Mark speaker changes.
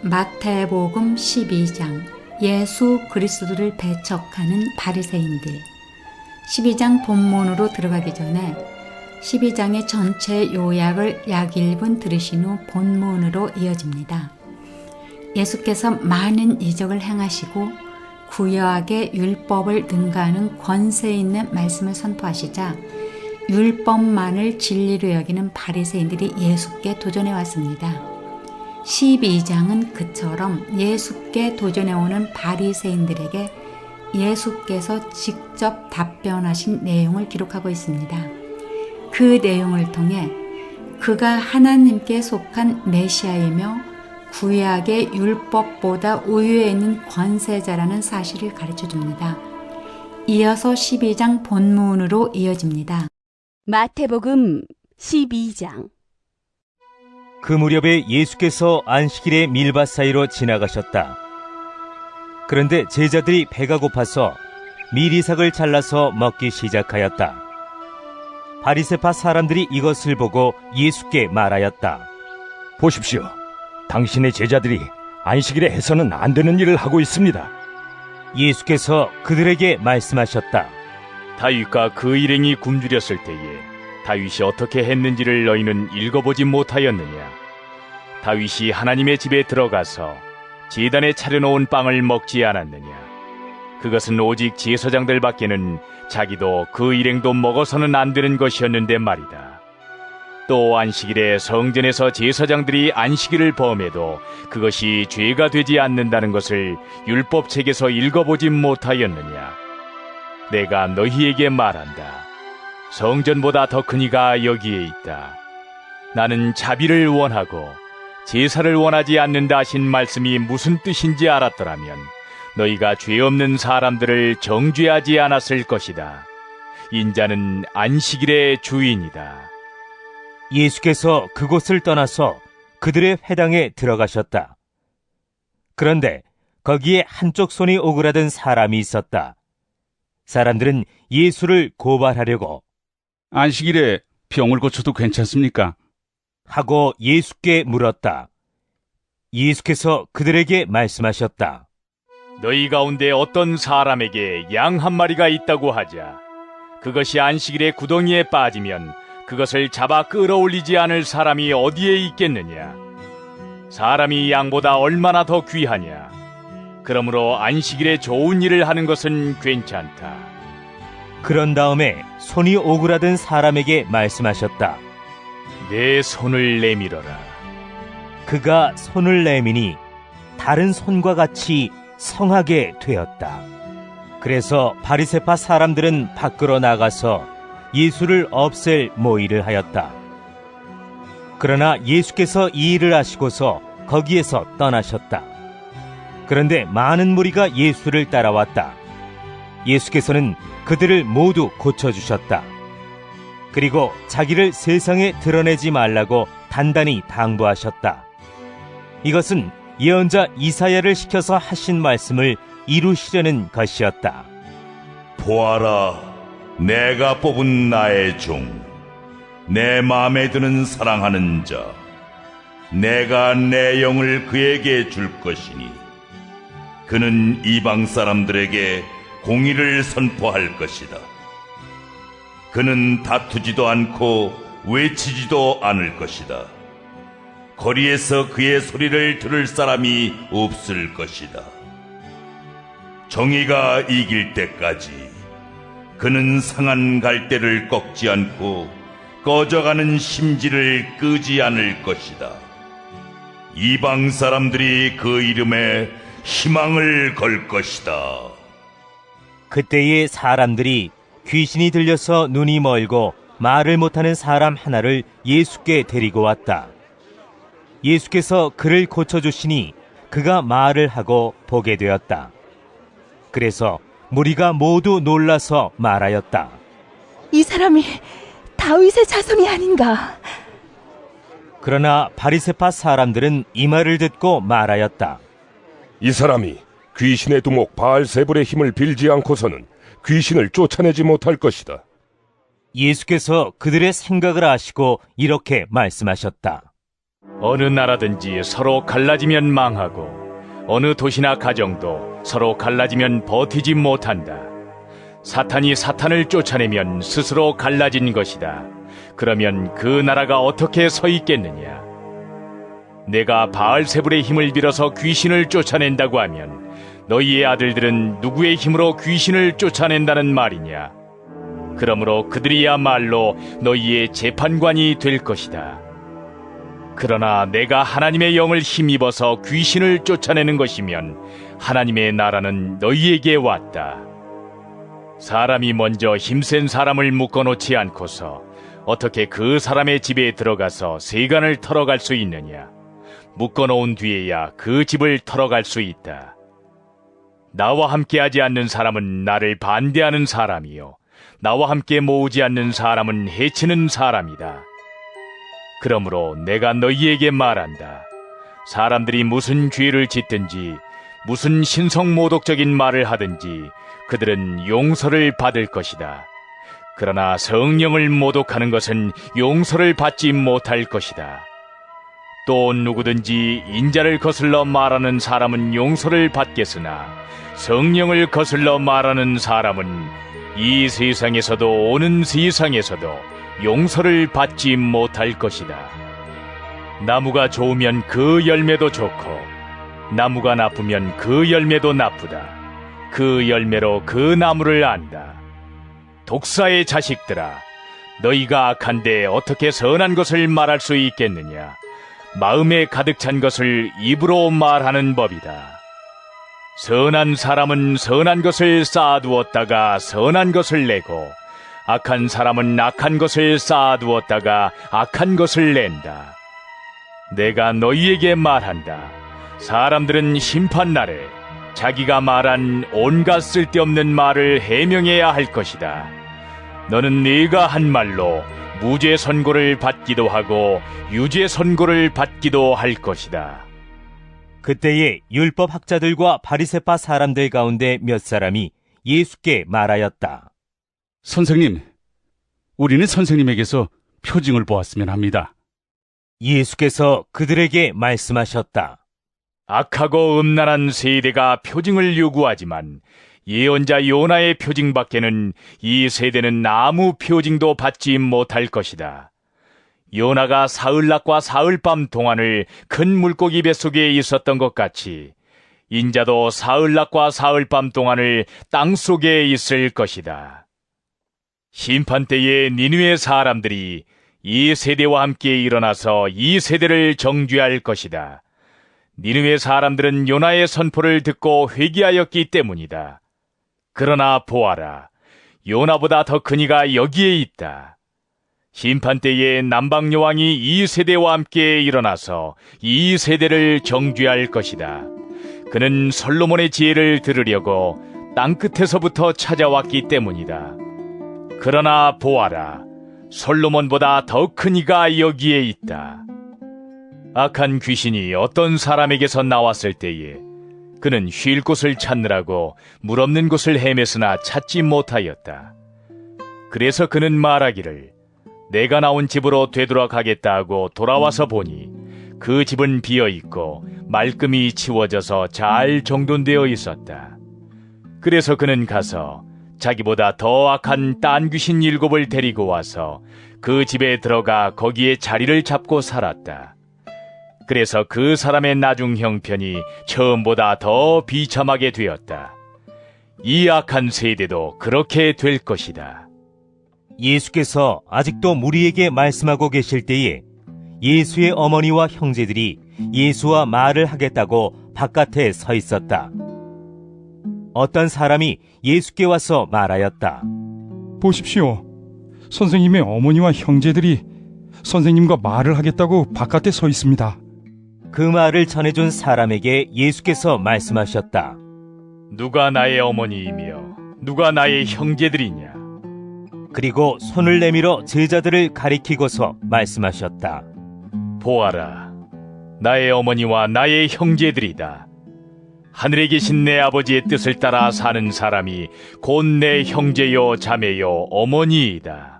Speaker 1: 마태복음 12장 예수 그리스도를 배척하는 바리새인들. 12장 본문으로 들어가기 전에 12장의 전체 요약을 약 1분 들으신 후 본문으로 이어집니다. 예수께서 많은 이적을 행하시고 구약의 율법을 능가하는 권세 있는 말씀을 선포하시자 율법만을 진리로 여기는 바리새인들이 예수께 도전해 왔습니다. 12장은 그처럼 예수께 도전해오는 바리새인들에게 예수께서 직접 답변하신 내용을 기록하고 있습니다. 그 내용을 통해 그가 하나님께 속한 메시아이며 구약의 율법보다 우위에 있는 권세자라는 사실을 가르쳐줍니다. 이어서 12장 본문으로 이어집니다.
Speaker 2: 마태복음 12장.
Speaker 3: 그 무렵에 예수께서 안식일에 밀밭 사이로 지나가셨다. 그런데 제자들이 배가 고파서 밀이삭을 잘라서 먹기 시작하였다. 바리새파 사람들이 이것을 보고 예수께 말하였다.
Speaker 4: 보십시오. 당신의 제자들이 안식일에 해서는 안 되는 일을 하고 있습니다.
Speaker 3: 예수께서 그들에게 말씀하셨다.
Speaker 5: 다윗과 그 일행이 굶주렸을 때에 다윗이 어떻게 했는지를 너희는 읽어보지 못하였느냐? 다윗이 하나님의 집에 들어가서 제단에 차려놓은 빵을 먹지 않았느냐? 그것은 오직 제사장들밖에는 자기도 그 일행도 먹어서는 안 되는 것이었는데 말이다. 또 안식일에 성전에서 제사장들이 안식일을 범해도 그것이 죄가 되지 않는다는 것을 율법책에서 읽어보지 못하였느냐? 내가 너희에게 말한다. 성전보다 더 큰 이가 여기에 있다. 나는 자비를 원하고 제사를 원하지 않는다 하신 말씀이 무슨 뜻인지 알았더라면 너희가 죄 없는 사람들을 정죄하지 않았을 것이다. 인자는 안식일의 주인이다.
Speaker 3: 예수께서 그곳을 떠나서 그들의 회당에 들어가셨다. 그런데 거기에 한쪽 손이 오그라든 사람이 있었다. 사람들은 예수를 고발하려고
Speaker 6: 안식일에 병을 고쳐도 괜찮습니까?
Speaker 3: 하고 예수께 물었다. 예수께서 그들에게 말씀하셨다.
Speaker 5: 너희 가운데 어떤 사람에게 양 한 마리가 있다고 하자. 그것이 안식일에 구덩이에 빠지면 그것을 잡아 끌어올리지 않을 사람이 어디에 있겠느냐? 사람이 양보다 얼마나 더 귀하냐? 그러므로 안식일에 좋은 일을 하는 것은 괜찮다.
Speaker 3: 그런 다음에 손이 오그라든 사람에게 말씀하셨다.
Speaker 5: 내 손을 내밀어라.
Speaker 3: 그가 손을 내미니 다른 손과 같이 성하게 되었다. 그래서 바리새파 사람들은 밖으로 나가서 예수를 없앨 모의를 하였다. 그러나 예수께서 이 일을 하시고서 거기에서 떠나셨다. 그런데 많은 무리가 예수를 따라왔다. 예수께서는 그들을 모두 고쳐주셨다. 그리고 자기를 세상에 드러내지 말라고 단단히 당부하셨다. 이것은 예언자 이사야를 시켜서 하신 말씀을 이루시려는 것이었다.
Speaker 7: 보아라, 내가 뽑은 나의 종, 내 마음에 드는 사랑하는 자, 내가 내 영을 그에게 줄 것이니 그는 이방 사람들에게 공의를 선포할 것이다. 그는 다투지도 않고 외치지도 않을 것이다. 거리에서 그의 소리를 들을 사람이 없을 것이다. 정의가 이길 때까지 그는 상한 갈대를 꺾지 않고 꺼져가는 심지를 끄지 않을 것이다. 이방 사람들이 그 이름에 희망을 걸 것이다.
Speaker 3: 그때의 사람들이 귀신이 들려서 눈이 멀고 말을 못하는 사람 하나를 예수께 데리고 왔다. 예수께서 그를 고쳐주시니 그가 말을 하고 보게 되었다. 그래서 무리가 모두 놀라서 말하였다.
Speaker 2: 이 사람이 다윗의 자손이 아닌가?
Speaker 3: 그러나 바리새파 사람들은 이 말을 듣고 말하였다.
Speaker 4: 이 사람이 귀신의 두목 바알세불의 힘을 빌지 않고서는 귀신을 쫓아내지 못할 것이다.
Speaker 3: 예수께서 그들의 생각을 아시고 이렇게 말씀하셨다.
Speaker 5: 어느 나라든지 서로 갈라지면 망하고 어느 도시나 가정도 서로 갈라지면 버티지 못한다. 사탄이 사탄을 쫓아내면 스스로 갈라진 것이다. 그러면 그 나라가 어떻게 서 있겠느냐? 내가 바알세불의 힘을 빌어서 귀신을 쫓아낸다고 하면 너희의 아들들은 누구의 힘으로 귀신을 쫓아낸다는 말이냐? 그러므로 그들이야말로 너희의 재판관이 될 것이다. 그러나 내가 하나님의 영을 힘입어서 귀신을 쫓아내는 것이면 하나님의 나라는 너희에게 왔다. 사람이 먼저 힘센 사람을 묶어놓지 않고서 어떻게 그 사람의 집에 들어가서 세간을 털어갈 수 있느냐? 묶어놓은 뒤에야 그 집을 털어갈 수 있다. 나와 함께하지 않는 사람은 나를 반대하는 사람이요, 나와 함께 모으지 않는 사람은 해치는 사람이다. 그러므로 내가 너희에게 말한다. 사람들이 무슨 죄를 짓든지 무슨 신성모독적인 말을 하든지 그들은 용서를 받을 것이다. 그러나 성령을 모독하는 것은 용서를 받지 못할 것이다. 또 누구든지 인자를 거슬러 말하는 사람은 용서를 받겠으나 성령을 거슬러 말하는 사람은 이 세상에서도 오는 세상에서도 용서를 받지 못할 것이다. 나무가 좋으면 그 열매도 좋고 나무가 나쁘면 그 열매도 나쁘다. 그 열매로 그 나무를 안다. 독사의 자식들아, 너희가 악한데 어떻게 선한 것을 말할 수 있겠느냐? 마음에 가득 찬 것을 입으로 말하는 법이다. 선한 사람은 선한 것을 쌓아두었다가 선한 것을 내고 악한 사람은 악한 것을 쌓아두었다가 악한 것을 낸다. 내가 너희에게 말한다. 사람들은 심판날에 자기가 말한 온갖 쓸데없는 말을 해명해야 할 것이다. 너는 네가 한 말로 무죄 선고를 받기도 하고 유죄 선고를 받기도 할 것이다.
Speaker 3: 그때에 율법 학자들과 바리새파 사람들 가운데 몇 사람이 예수께 말하였다.
Speaker 6: 선생님, 우리는 선생님에게서 표징을 보았으면 합니다.
Speaker 3: 예수께서 그들에게 말씀하셨다.
Speaker 5: 악하고 음란한 세대가 표징을 요구하지만 예언자 요나의 표징밖에는 이 세대는 아무 표징도 받지 못할 것이다. 요나가 사흘낮과 사흘밤 동안을 큰 물고기 뱃속에 있었던 것 같이 인자도 사흘낮과 사흘밤 동안을 땅속에 있을 것이다. 심판 때에 니느웨 사람들이 이 세대와 함께 일어나서 이 세대를 정죄할 것이다. 니느웨 사람들은 요나의 선포를 듣고 회개하였기 때문이다. 그러나 보아라, 요나보다 더 큰 이가 여기에 있다. 심판 때에 남방 여왕이 이 세대와 함께 일어나서 이 세대를 정죄할 것이다. 그는 솔로몬의 지혜를 들으려고 땅끝에서부터 찾아왔기 때문이다. 그러나 보아라, 솔로몬보다 더 큰 이가 여기에 있다. 악한 귀신이 어떤 사람에게서 나왔을 때에 그는 쉴 곳을 찾느라고 물 없는 곳을 헤맸으나 찾지 못하였다. 그래서 그는 말하기를 내가 나온 집으로 되돌아가겠다 하고 돌아와서 보니 그 집은 비어있고 말끔히 치워져서 잘 정돈되어 있었다. 그래서 그는 가서 자기보다 더 악한 딴 귀신 7을 데리고 와서 그 집에 들어가 거기에 자리를 잡고 살았다. 그래서 그 사람의 나중 형편이 처음보다 더 비참하게 되었다. 이 악한 세대도 그렇게 될 것이다.
Speaker 3: 예수께서 아직도 무리에게 말씀하고 계실 때에 예수의 어머니와 형제들이 예수와 말을 하겠다고 바깥에 서 있었다. 어떤 사람이 예수께 와서 말하였다.
Speaker 8: 보십시오. 선생님의 어머니와 형제들이 선생님과 말을 하겠다고 바깥에 서 있습니다.
Speaker 3: 그 말을 전해준 사람에게 예수께서 말씀하셨다.
Speaker 5: 누가 나의 어머니이며 누가 나의 형제들이냐?
Speaker 3: 그리고 손을 내밀어 제자들을 가리키고서 말씀하셨다.
Speaker 5: 보아라, 나의 어머니와 나의 형제들이다. 하늘에 계신 내 아버지의 뜻을 따라 사는 사람이 곧 내 형제요 자매요 어머니이다.